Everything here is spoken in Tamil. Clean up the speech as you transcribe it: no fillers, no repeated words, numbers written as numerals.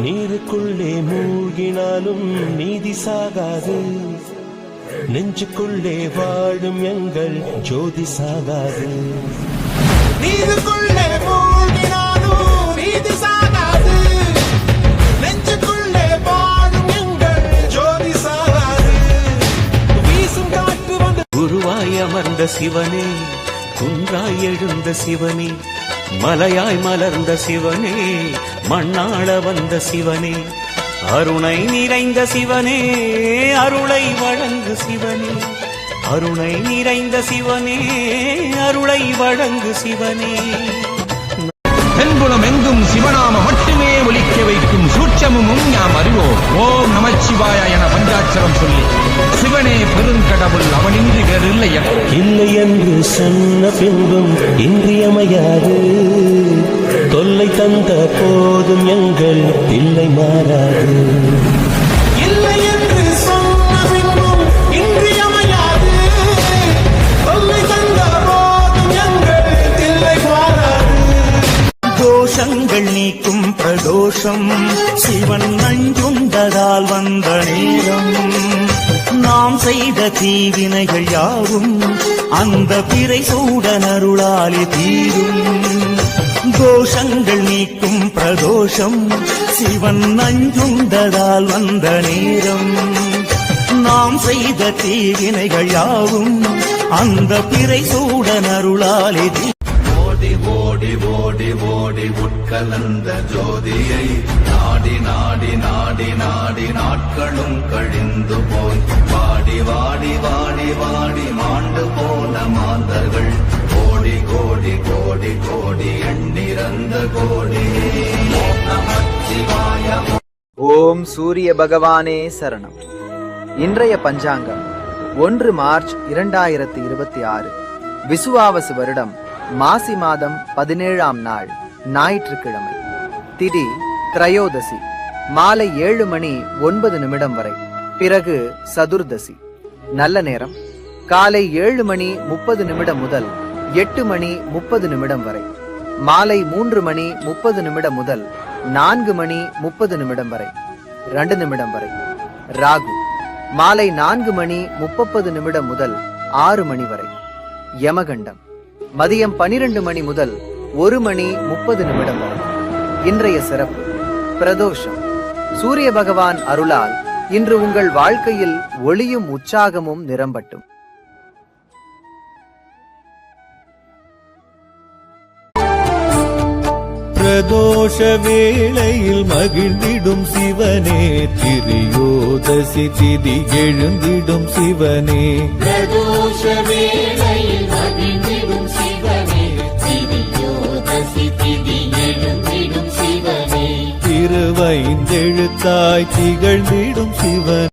நீருக்குள்ளே மூழ்கினாலும் நீதி சாகாது, நெஞ்சுக்குள்ளே வாழும் எங்கள் ஜோதி சாகாது. நீருக்குள்ளே மூழ்கினாலும் நீதி சாகாது, நெஞ்சுக்குள்ளே வாழும் எங்கள் ஜோதி சாகாது. வீசும் காற்று வந்து குருவாய் அமர்ந்த சிவனே, குன்றாய் எழுந்த சிவனே, மலையாய் மலர்ந்த சிவனே, மண்ணாள வந்த சிவனே, அருணை நிறைந்த சிவனே, அருளை வழங்கு சிவனே, அருணை நிறைந்த சிவனே, அருளை வழங்கு சிவனே. தென்புலம் எங்கும் சிவநாம மட்டுமே ஒலிக்க வைக்கும் சூட்சமும் நாம் அறிவோம். ஓம் நமச்சிவாய என பஞ்சாட்சரம் சொல்லி சிவனே பெருங்கடவுள், அவனின்றி வேறில்லை இல்லை என்று சொன்ன பின்பும் இன்றியமையாது, தொல்லை தந்த போதும் எங்கள் இல்லை மாறாது. இல்லை என்று சொன்ன பின்பும் இன்றியமையாது, தொல்லை தந்த போதும் எங்கள் இல்லை மாறாது. தோஷங்கள் நீக்கும் பிரதோஷம் சிவன் நஞ்சுண்டதால் வந்த நேரம், நாம் செய்த தீவினைகள் யாவும் அந்த பிறை சூடன் அருளாலே தீரும். தோஷங்கள் நீக்கும் பிரதோஷம் சிவன் நஞ்சுண்டதால் வந்த நேரம், நாம் செய்த தீவினைகள் யாவும் அந்த பிறை சூடன் அருளாலே ஓடி ஓடி ஓடி ஓடி உட்கலந்த ஜோதியை நாடி நாடி நாடி நாடி நாட்களும் கழிந்து போய் வாடி வாடி வாடி வாடி மாண்டு போன மாந்தர்கள் கோடி கோடி கோடி கோடி எண்ணிறந்த கோடி. ஓம் சூரிய பகவானே சரணம். இன்றைய பஞ்சாங்கம் 1 மார்ச் 2026, விசுவாவசு வருடம் மாசி மாதம் 17ஆம் நாள் ஞாயிற்றுக்கிழமை. திதி திரையோதசி, மாலை 7 மணி 9 நிமிடம் வரை. பிறகு சதுர்தசி. நல்ல நேரம் காலை 7 மணி 30 நிமிடம் முதல் 8 மணி 30 நிமிடம் வரை. மாலை 3 மணி 30 நிமிடம் முதல் 4 மணி 30 நிமிடம் வரை, 2 நிமிடம் வரை. ராகு மாலை 4 மணி 30 நிமிடம் முதல் 6 மணி வரை. யமகண்டம் மதியம் 12 மணி முதல் 1 மணி 30 நிமிடம் வரை. இன்றைய சிறப்பு பிரதோஷம். சூரிய பகவான் அருளால் இன்று உங்கள் வாழ்க்கையில் ஒளியும் உற்சாகமும் நிரம்பட்டும். பிரதோஷ வேளையில் மகிழ்ந்திடும் சிவனே, திரியோதசி திதி எழுந்திடும் சிவனே. பிரதோஷ வேளையில் மகிழ்ந்திடும் சிவனே, திரியோதசி திதி எழுந்திடும் சிவனே. திருவைந்தெழுத்தாய் திகழ்ந்திடும் சிவன்.